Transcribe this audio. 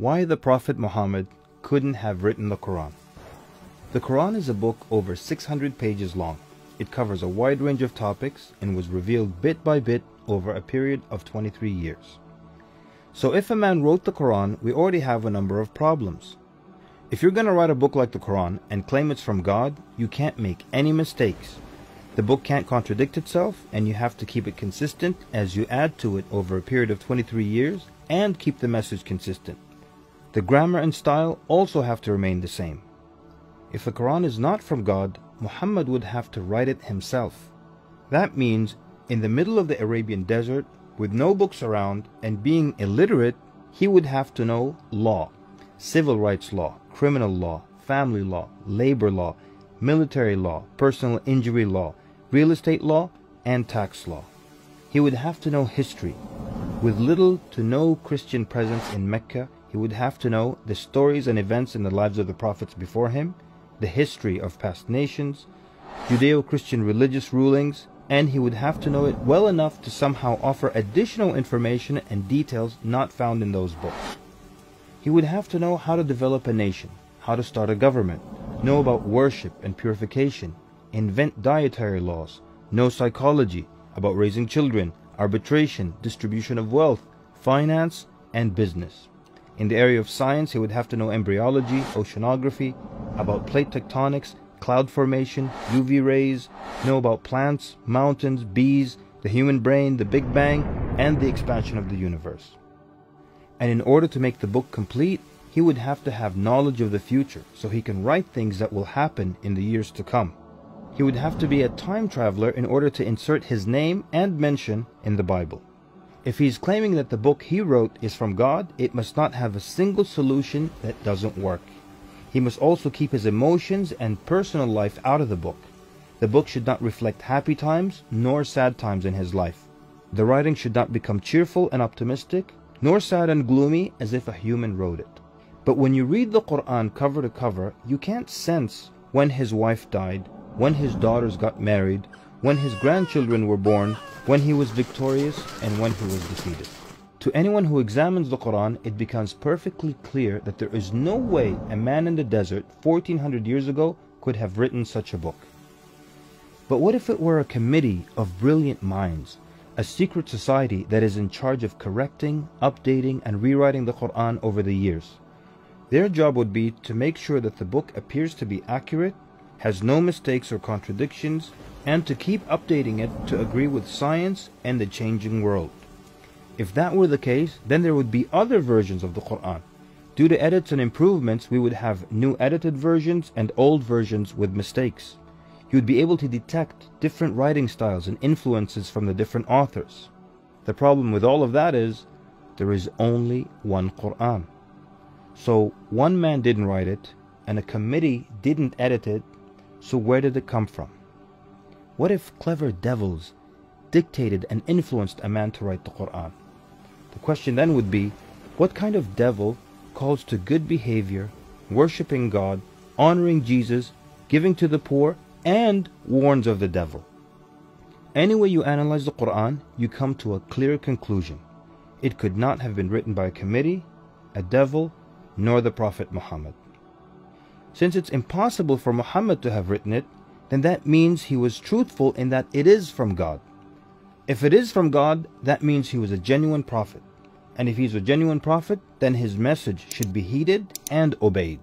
Why the Prophet Muhammad couldn't have written the Quran. The Quran is a book over 600 pages long. It covers a wide range of topics and was revealed bit by bit over a period of 23 years. So if a man wrote the Quran, we already have a number of problems. If you're going to write a book like the Quran and claim it's from God, you can't make any mistakes. The book can't contradict itself, and you have to keep it consistent as you add to it over a period of 23 years and keep the message consistent. The grammar and style also have to remain the same. If the Quran is not from God, Muhammad would have to write it himself. That means in the middle of the Arabian desert, with no books around and being illiterate, he would have to know law, civil rights law, criminal law, family law, labor law, military law, personal injury law, real estate law, and tax law. He would have to know history. With little to no Christian presence in Mecca, he would have to know the stories and events in the lives of the prophets before him, the history of past nations, Judeo-Christian religious rulings, and he would have to know it well enough to somehow offer additional information and details not found in those books. He would have to know how to develop a nation, how to start a government, know about worship and purification, invent dietary laws, know psychology, about raising children, arbitration, distribution of wealth, finance, and business. In the area of science, he would have to know embryology, oceanography, about plate tectonics, cloud formation, UV rays, know about plants, mountains, bees, the human brain, the Big Bang, and the expansion of the universe. And in order to make the book complete, he would have to have knowledge of the future so he can write things that will happen in the years to come. He would have to be a time traveler in order to insert his name and mention in the Bible. If he's claiming that the book he wrote is from God, it must not have a single solution that doesn't work. He must also keep his emotions and personal life out of the book. The book should not reflect happy times nor sad times in his life. The writing should not become cheerful and optimistic, nor sad and gloomy as if a human wrote it. But when you read the Quran cover to cover, you can't sense when his wife died, when his daughters got married, when his grandchildren were born, when he was victorious, and when he was defeated. To anyone who examines the Quran, it becomes perfectly clear that there is no way a man in the desert 1400 years ago could have written such a book. But what if it were a committee of brilliant minds, a secret society that is in charge of correcting, updating, and rewriting the Quran over the years? Their job would be to make sure that the book appears to be accurate, has no mistakes or contradictions, and to keep updating it to agree with science and the changing world. If that were the case, then there would be other versions of the Quran. Due to edits and improvements, we would have new edited versions and old versions with mistakes. You would be able to detect different writing styles and influences from the different authors. The problem with all of that is, there is only one Quran. So one man didn't write it, and a committee didn't edit it, so where did it come from? What if clever devils dictated and influenced a man to write the Quran? The question then would be, what kind of devil calls to good behavior, worshipping God, honoring Jesus, giving to the poor, and warns of the devil? Any way you analyze the Quran, you come to a clear conclusion. It could not have been written by a committee, a devil, nor the Prophet Muhammad. Since it's impossible for Muhammad to have written it, then that means he was truthful in that it is from God. If it is from God, that means he was a genuine prophet. And if he's a genuine prophet, then his message should be heeded and obeyed.